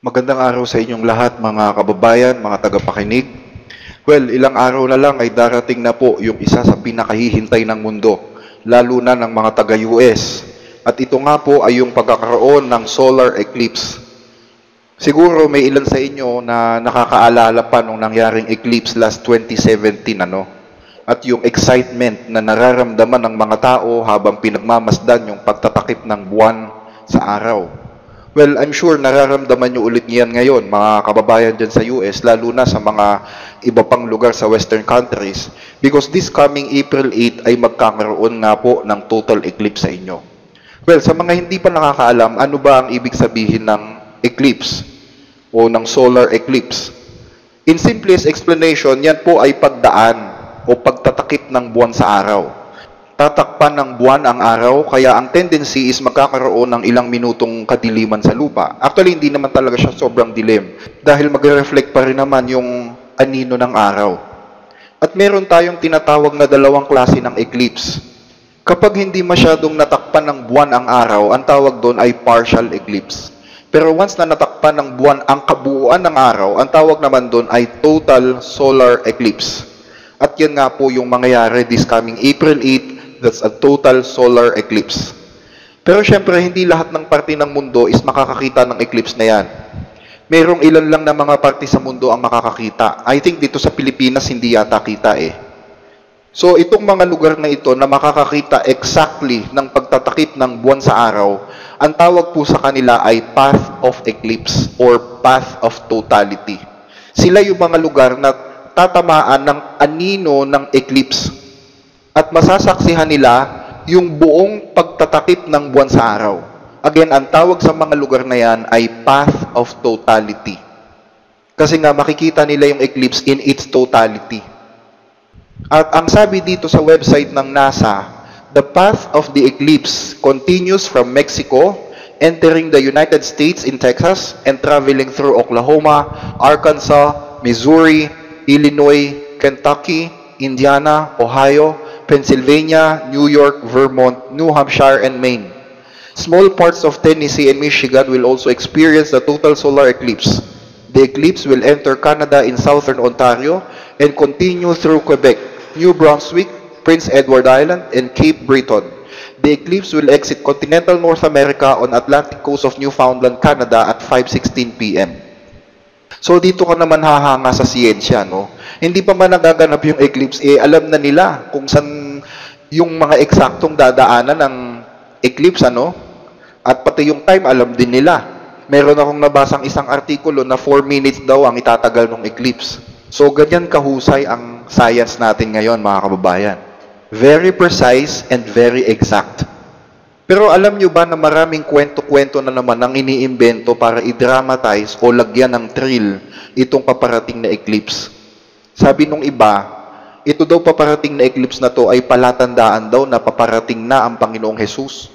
Magandang araw sa inyong lahat mga kababayan, mga tagapakinig. Well, ilang araw na lang ay darating na po yung isa sa pinakahihintay ng mundo, lalo na ng mga taga-US. At ito nga po ay yung pagkakaroon ng solar eclipse. Siguro may ilan sa inyo na nakakaalala pa nung nangyaring eclipse last 2017, ano? At yung excitement na nararamdaman ng mga tao habang pinagmamasdan yung pagtatakip ng buwan sa araw. Well, I'm sure nararamdaman nyo ulit yan ngayon, mga kababayan dyan sa US, lalo na sa mga iba pang lugar sa Western countries, because this coming April 8 ay magkakaroon nga po ng total eclipse sa inyo. Well, sa mga hindi pa nakakaalam, ano ba ang ibig sabihin ng eclipse o ng solar eclipse? In simplest explanation, yan po ay pagdaan o pagtatakip ng buwan sa araw. Tatakpan ng buwan ang araw, kaya ang tendency is magkakaroon ng ilang minutong kadiliman sa lupa. Actually, hindi naman talaga siya sobrang dilim dahil magre-reflect pa rin naman yung anino ng araw. At meron tayong tinatawag na dalawang klase ng eclipse. Kapag hindi masyadong natakpan ng buwan ang araw, ang tawag doon ay partial eclipse. Pero once na natakpan ng buwan ang kabuuan ng araw, ang tawag naman doon ay total solar eclipse. At yan nga po yung mangyayari this coming April 8, that's a total solar eclipse. Pero syempre, hindi lahat ng parte ng mundo is makakakita ng eclipse na yan. Merong ilan lang na mga parte sa mundo ang makakakita. I think dito sa Pilipinas, hindi yata kita eh. So, itong mga lugar na ito na makakakita exactly ng pagtatakip ng buwan sa araw, ang tawag po sa kanila ay path of eclipse or path of totality. Sila yung mga lugar na tatamaan ng anino ng eclipse. At masasaksihan nila yung buong pagtatakip ng buwan sa araw. Again, ang tawag sa mga lugar na yan ay path of totality. Kasi nga makikita nila yung eclipse in its totality. At ang sabi dito sa website ng NASA, the path of the eclipse continues from Mexico, entering the United States in Texas, and traveling through Oklahoma, Arkansas, Missouri, Illinois, Kentucky, Indiana, Ohio, Pennsylvania, New York, Vermont, New Hampshire, and Maine. Small parts of Tennessee and Michigan will also experience the total solar eclipse. The eclipse will enter Canada in southern Ontario and continue through Quebec, New Brunswick, Prince Edward Island, and Cape Breton. The eclipse will exit continental North America on Atlantic coast of Newfoundland, Canada at 5:16 p.m. So dito ka naman hahanga sa siyensya, no? Hindi pa man nagaganap yung eclipse, alam na nila kung saan yung mga eksaktong dadaanan ng eclipse, ano? At pati yung time, alam din nila. Meron akong nabasang isang artikulo na 4 minutes daw ang itatagal ng eclipse. So, ganyan kahusay ang science natin ngayon, mga kababayan. Very precise and very exact. Pero alam nyo ba na maraming kwento-kwento na naman ang iniimbento para i-dramatize o lagyan ng thrill itong paparating na eclipse? Sabi nung iba, ito daw paparating na eclipse na to ay palatandaan daw na paparating na ang Panginoong Jesus.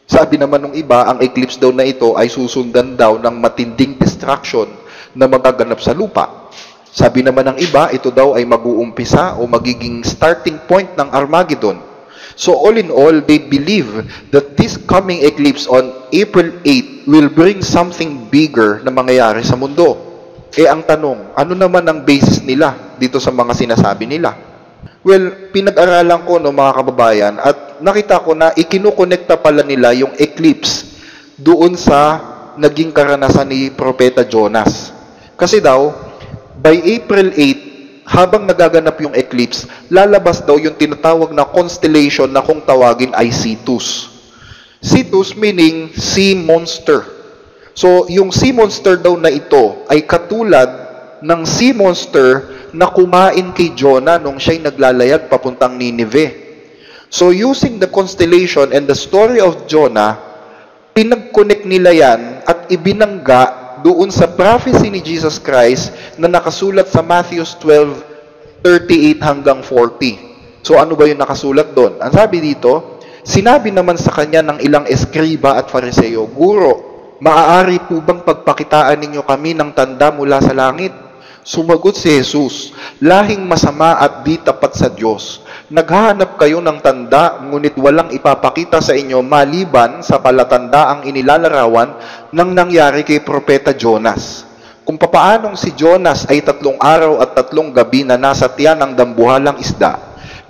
Sabi naman nung iba, ang eclipse daw na ito ay susundan daw ng matinding destruction na magaganap sa lupa. Sabi naman ng iba, ito daw ay mag-uumpisa o magiging starting point ng Armageddon. So all in all, they believe that this coming eclipse on April 8 will bring something bigger na mangyayari sa mundo. Ang tanong, ano naman ang basis nila dito sa mga sinasabi nila? Well, pinag-aralan ko no mga kababayan at nakita ko na ikinukonekta pala nila yung eclipse doon sa naging karanasan ni Propeta Jonas. Kasi daw, by April 8, habang nagaganap yung eclipse, lalabas daw yung tinatawag na constellation na kung tawagin ay Cetus. Cetus meaning sea monster. So, yung sea monster daw na ito ay katulad ng sea monster na kumain kay Jonah nung siya'y naglalayag papuntang Nineveh. So, using the constellation and the story of Jonah, pinag-connect nila yan at ibinangga doon sa prophecy ni Jesus Christ na nakasulat sa Matthew 12:38 hanggang 40. So, ano ba yung nakasulat doon? Ang sabi dito, sinabi naman sa kanya ng ilang eskriba at fariseo, Guro, maaari po bang pagpakitaan ninyo kami ng tanda mula sa langit? Sumagot si Jesus, lahing masama at di tapat sa Diyos. Naghahanap kayo ng tanda, ngunit walang ipapakita sa inyo maliban sa palatandaang inilalarawan ng nangyari kay Propeta Jonas. Kung papaanong si Jonas ay 3 araw at 3 gabi na nasa tiyan ng dambuhalang isda,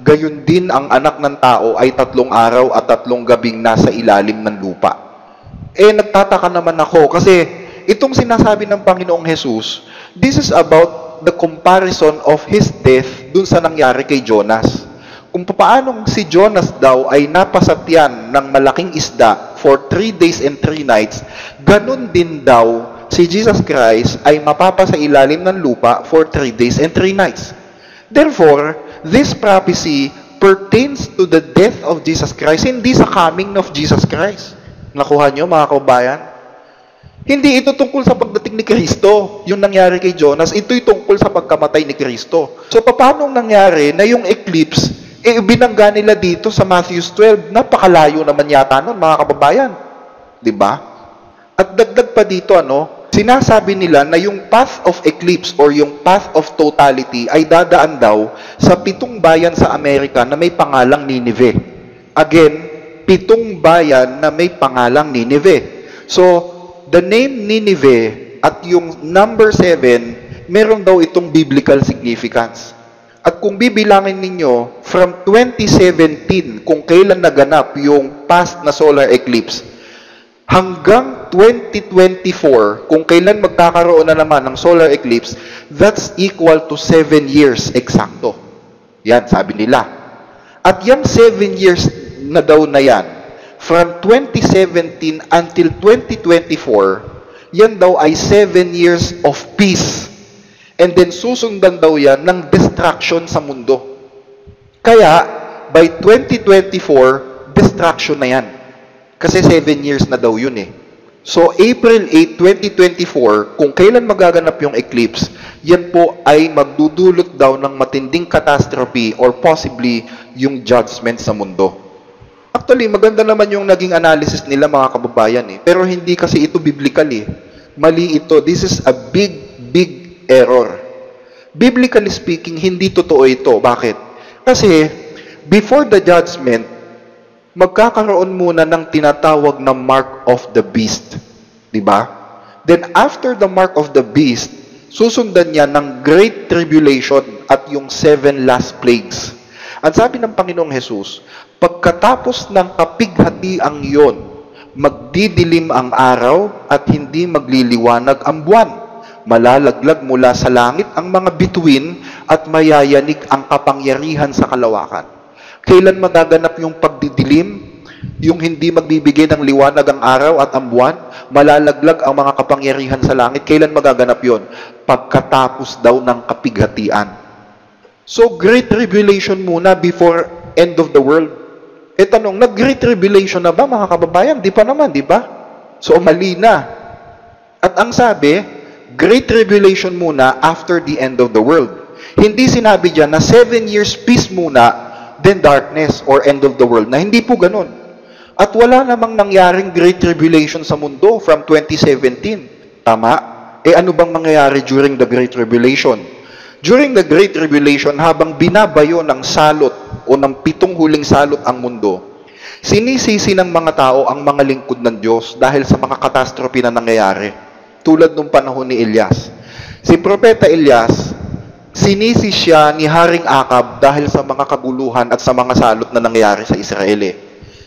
gayon din ang anak ng tao ay 3 araw at 3 gabing nasa ilalim ng lupa. Nagtataka naman ako kasi itong sinasabi ng Panginoong Jesus, this is about the comparison of his death dun sa nangyari kay Jonas. Kung paanong si Jonas daw ay napasatyan ng malaking isda for 3 days and 3 nights, ganun din daw si Jesus Christ ay mapapasa ilalim ng lupa for 3 days and 3 nights. Therefore, this prophecy pertains to the death of Jesus Christ, hindi sa coming of Jesus Christ. Nakuha nyo mga kaubayan? Hindi ito tungkol sa pagdating ni Kristo, yung nangyari kay Jonas, ito'y tungkol sa pagkamatay ni Kristo. So, paano nangyari na yung eclipse, binangga nila dito sa Matthew 12, napakalayo naman yata nun, mga kababayan. Diba? At dagdag pa dito, sinasabi nila na yung path of eclipse or yung path of totality ay dadaan daw sa 7 bayan sa Amerika na may pangalang Nineveh. Again, 7 bayan na may pangalang Nineveh. So, the name Nineveh at yung number 7, meron daw itong biblical significance. At kung bibilangin ninyo, from 2017, kung kailan naganap yung past na solar eclipse, hanggang 2024, kung kailan magkakaroon na naman ng solar eclipse, that's equal to 7 years eksakto. Yan, sabi nila. At yan 7 years na daw na yan, from 2017 until 2024, yan daw ay 7 years of peace. And then susundan daw yan ng destruction sa mundo. Kaya, by 2024, destruction na yan. Kasi 7 years na daw yun eh. So, April 8, 2024, kung kailan magaganap yung eclipse, yan po ay magdudulot daw ng matinding catastrophe or possibly yung judgment sa mundo. Actually, maganda naman yung naging analysis nila mga kababayan eh. Pero hindi kasi ito biblical eh. Mali ito. This is a big error. Biblically speaking, hindi totoo ito. Bakit? Kasi, before the judgment, magkakaroon muna ng tinatawag na mark of the beast. Diba? Then, after the mark of the beast, susundan niya ng great tribulation at yung 7 last plagues. At sabi ng Panginoong Jesus, pagkatapos ng kapighatiang yon, magdidilim ang araw at hindi magliliwanag ang buwan. Malalaglag mula sa langit ang mga bituin at mayayanig ang kapangyarihan sa kalawakan. Kailan magaganap yung pagdidilim? Yung hindi magbibigay ng liwanag ang araw at ang buwan? Malalaglag ang mga kapangyarihan sa langit. Kailan magaganap yon? Pagkatapos daw ng kapighatian. So, Great Tribulation muna before end of the world. Tanong, nag-Great Tribulation na ba mga kababayan? Di pa naman, di ba? So, mali na. At ang sabi, Great Tribulation muna after the end of the world. Hindi sinabi dyan na 7 years peace muna, then darkness or end of the world. Na hindi po ganun. At wala namang nangyaring Great Tribulation sa mundo from 2017. Tama? Ano bang mangyayari during the Great Tribulation? During the Great Tribulation, habang binabayo ng salot o ng 7 huling salot ang mundo, sinisisi ng mga tao ang mga lingkod ng Diyos dahil sa mga katastrofe na nangyayari. Tulad nung panahon ni Elias. Si Propeta Elias, sinisi siya ni Haring Akab dahil sa mga kaguluhan at sa mga salot na nangyayari sa Israel.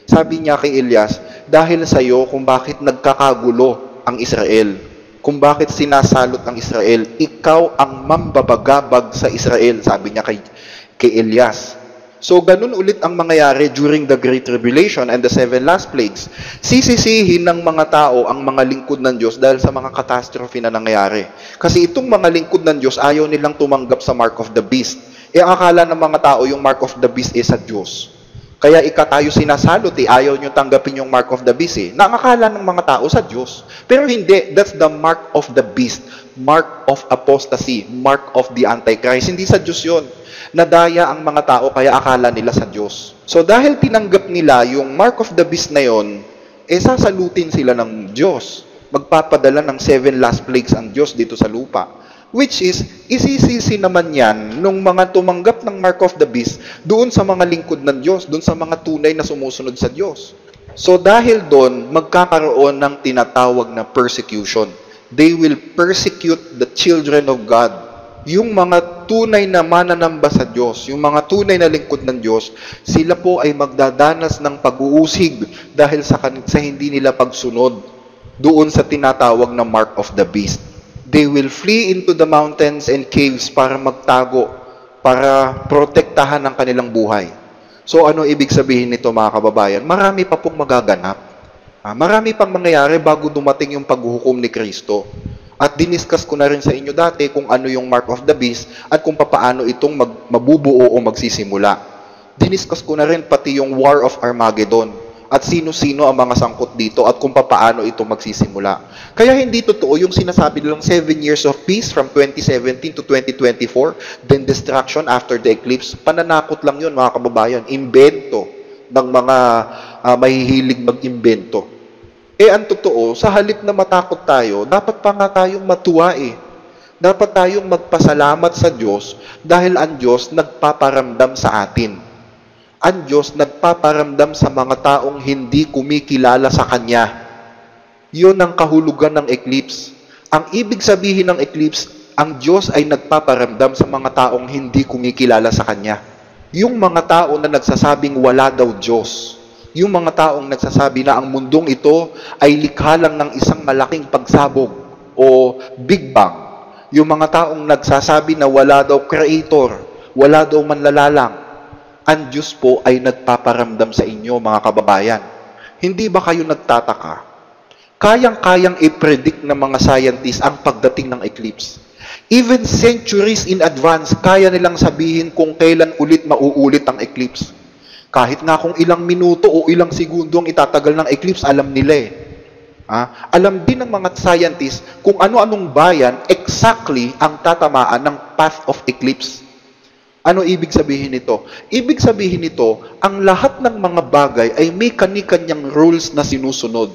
Sabi niya kay Elias, dahil sa iyo kung bakit nagkakagulo ang Israel, kung bakit sinasalot ang Israel, ikaw ang mambabagabag sa Israel, sabi niya kay Elias. So, ganun ulit ang mangyayari during the Great Tribulation and the 7 last plagues. Sisisihin ng mga tao ang mga lingkod ng Diyos dahil sa mga catastrophe na nangyayari. Kasi itong mga lingkod ng Diyos, ayaw nilang tumanggap sa mark of the beast. Ang akala ng mga tao, yung mark of the beast is sa Diyos. Kaya tayo sinasalot ayaw nyo tanggapin yung mark of the beast Nakakala ng mga tao sa Diyos. Pero hindi, that's the mark of the beast. Mark of apostasy. Mark of the Antichrist. Hindi sa Diyos yun. Nadaya ang mga tao kaya akala nila sa Diyos. So dahil tinanggap nila yung mark of the beast na yun, sasalutin sila ng Diyos. Magpapadala ng 7 last plagues ang Diyos dito sa lupa. Which is, isisisi naman yan nung mga tumanggap ng mark of the beast doon sa mga lingkod ng Diyos, doon sa mga tunay na sumusunod sa Diyos. So dahil doon, magkakaroon ng tinatawag na persecution. They will persecute the children of God. Yung mga tunay na mananamba sa Diyos, yung mga tunay na lingkod ng Diyos, sila po ay magdadanas ng pag-uusig dahil sa hindi nila pagsunod doon sa tinatawag na mark of the beast. They will flee into the mountains and caves para magtago, para protektahan ang kanilang buhay. So ano ibig sabihin nito mga kababayan? Marami pa pong magaganap. Marami pang mangyayari bago dumating yung paghuhukom ni Kristo. At diniscuss ko na rin sa inyo dati kung ano yung mark of the beast at kung paano itong mabubuo o magsisimula. Diniscuss ko na rin pati yung War of Armageddon at sino-sino ang mga sangkot dito at kung paano ito magsisimula. Kaya hindi totoo yung sinasabi nilang 7 years of peace from 2017 to 2024, then destruction after the eclipse. Pananakot lang yun mga kababayan. Imbento ng mga mahihilig mag-imbento. Ang totoo, sa halip na matakot tayo, dapat pa nga tayong matuwa Dapat tayong magpasalamat sa Diyos dahil ang Diyos nagpaparamdam sa atin. Ang Diyos nagpaparamdam sa mga taong hindi kumikilala sa Kanya. Yun ang kahulugan ng eclipse. Ang ibig sabihin ng eclipse, ang Diyos ay nagpaparamdam sa mga taong hindi kumikilala sa Kanya. Yung mga tao na nagsasabing wala daw Diyos. Yung mga taong nagsasabi na ang mundong ito ay likha lang ng isang malaking pagsabog o Big Bang. Yung mga taong nagsasabi na wala daw creator, wala daw manlalalang. Ang Diyos po ay nagpaparamdam sa inyo, mga kababayan. Hindi ba kayo nagtataka? Kayang-kayang i-predict ng mga scientists ang pagdating ng eclipse. Even centuries in advance, kaya nilang sabihin kung kailan ulit mauulit ang eclipse. Kahit nga kung ilang minuto o ilang segundo ang itatagal ng eclipse, alam nila Alam din ng mga scientists kung ano-anong bayan exactly ang tatamaan ng path of eclipse. Ano ibig sabihin nito? Ibig sabihin nito, ang lahat ng mga bagay ay may kani-kanyang rules na sinusunod.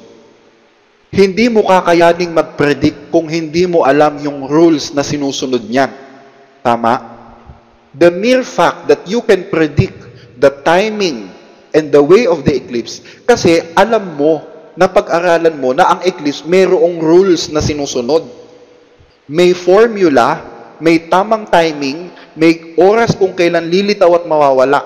Hindi mo kakayaning mag-predict kung hindi mo alam yung rules na sinusunod niyan. Tama? The mere fact that you can predict the timing and the way of the eclipse, kasi alam mo, napag-aralan mo na ang eclipse mayroong rules na sinusunod. May formula, may tamang timing, may oras kung kailan lilitaw at mawawala.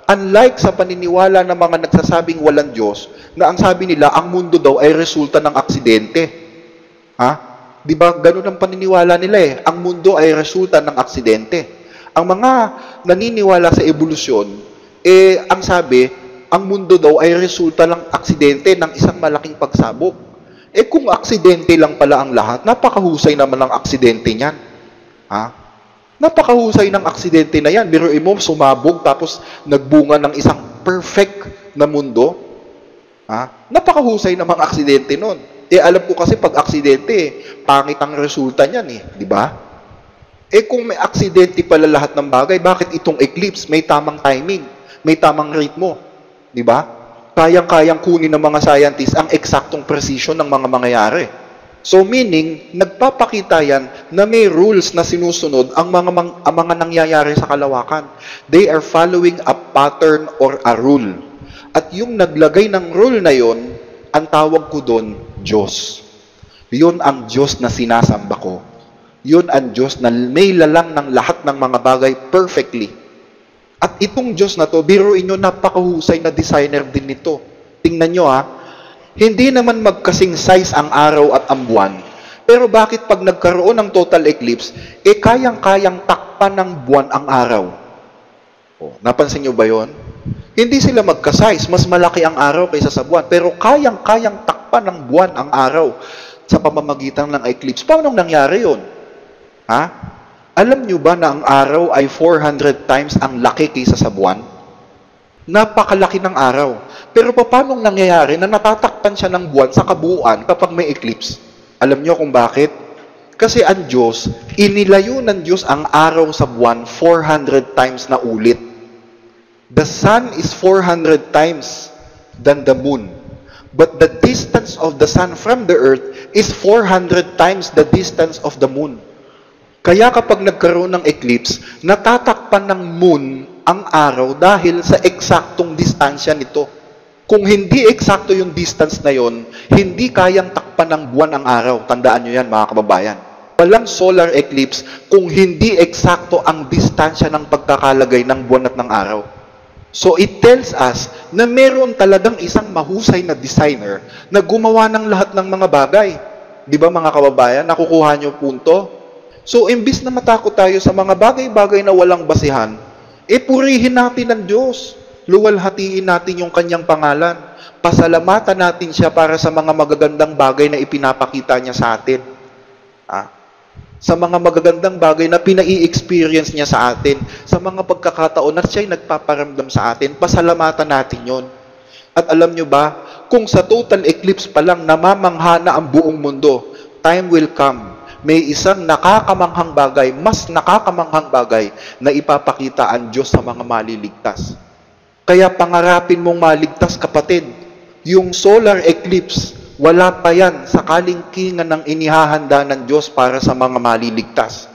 Unlike sa paniniwala ng mga nagsasabing walang Diyos, na ang sabi nila, ang mundo daw ay resulta ng aksidente. Di ba? Ganun ang paniniwala nila Ang mundo ay resulta ng aksidente. Ang mga naniniwala sa evolusyon, ang sabi, ang mundo daw ay resulta ng aksidente ng isang malaking pagsabog. Kung aksidente lang pala ang lahat, napakahusay naman ng aksidente niyan. Napakahusay ng aksidente na yan. Biruin mo, sumabog tapos nagbunga ng isang perfect na mundo. Napakahusay ng mga aksidente nun. Alam ko kasi pag aksidente, pangit ang resulta niyan di ba? Kung may aksidente pala lahat ng bagay, bakit itong eclipse may tamang timing, may tamang ritmo? Di ba? Kayang-kayang kunin ng mga scientists ang eksaktong precision ng mga mangyayari. So meaning, nagpapakita yan na may rules na sinusunod ang mga nangyayari sa kalawakan. They are following a pattern or a rule. At yung naglagay ng rule na yon, ang tawag ko doon, Diyos. Yun ang Diyos na sinasamba ko. Yun ang Diyos na may lalang ng lahat ng mga bagay perfectly. At itong Diyos na to, biruin nyo, napakahusay na designer din nito. Tingnan nyo hindi naman magkasing size ang araw at ang buwan. Pero bakit pag nagkaroon ng total eclipse, kayang-kayang takpan ng buwan ang araw? Napansin nyo ba yon? Hindi sila magka-size, mas malaki ang araw kaysa sa buwan. Pero kayang-kayang takpan ng buwan ang araw sa pamamagitan ng eclipse. Paano nangyari yon? Alam nyo ba na ang araw ay 400 times ang laki kaysa sa buwan? Napakalaki ng araw. Pero paano nangyayari na natatakpan siya ng buwan sa kabuuan kapag may eclipse? Alam nyo kung bakit? Kasi ang Diyos, inilayo ng Diyos ang araw sa buwan 400 times na ulit. The sun is 400 times than the moon. But the distance of the sun from the earth is 400 times the distance of the moon. Kaya kapag nagkaroon ng eclipse, natatakpan ng moon ang araw dahil sa eksaktong distansya nito. Kung hindi eksakto yung distance na yon, hindi kayang takpan ng buwan ang araw. Tandaan nyo yan, mga kababayan. Walang solar eclipse kung hindi eksakto ang distansya ng pagkakalagay ng buwan at ng araw. So it tells us na meron talagang isang mahusay na designer na gumawa ng lahat ng mga bagay. Di ba mga kababayan, nakukuha nyo punto? So imbis na matakot tayo sa mga bagay-bagay na walang basihan, purihin natin ang Diyos. Luwalhatiin natin yung kanyang pangalan. Pasalamatan natin siya para sa mga magagandang bagay na ipinapakita niya sa atin. Sa mga magagandang bagay na pinai-experience niya sa atin. Sa mga pagkakataon na siya'y nagpaparamdam sa atin, pasalamatan natin yon. At alam nyo ba, kung sa total eclipse pa lang namamangha na ang buong mundo, time will come. May isang nakakamanghang bagay, mas nakakamanghang bagay na ipapakita ang Diyos sa mga maliligtas. Kaya pangarapin mong maligtas, kapatid. Yung solar eclipse, wala pa yan sa kalingkingan ng inihahanda ng Diyos para sa mga maliligtas.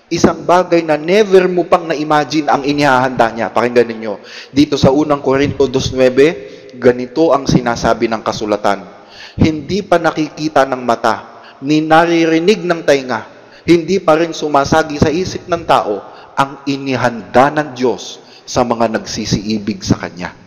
Isang bagay na never mo pang na-imagine ang inihahanda niya. Pakinggan ninyo. Dito sa unang Korinto 2:9, ganito ang sinasabi ng kasulatan. Hindi pa nakikita ng mata, ni naririnig ng tainga, hindi pa rin sumasagi sa isip ng tao ang inihanda ng Diyos sa mga nagsisiibig sa Kanya.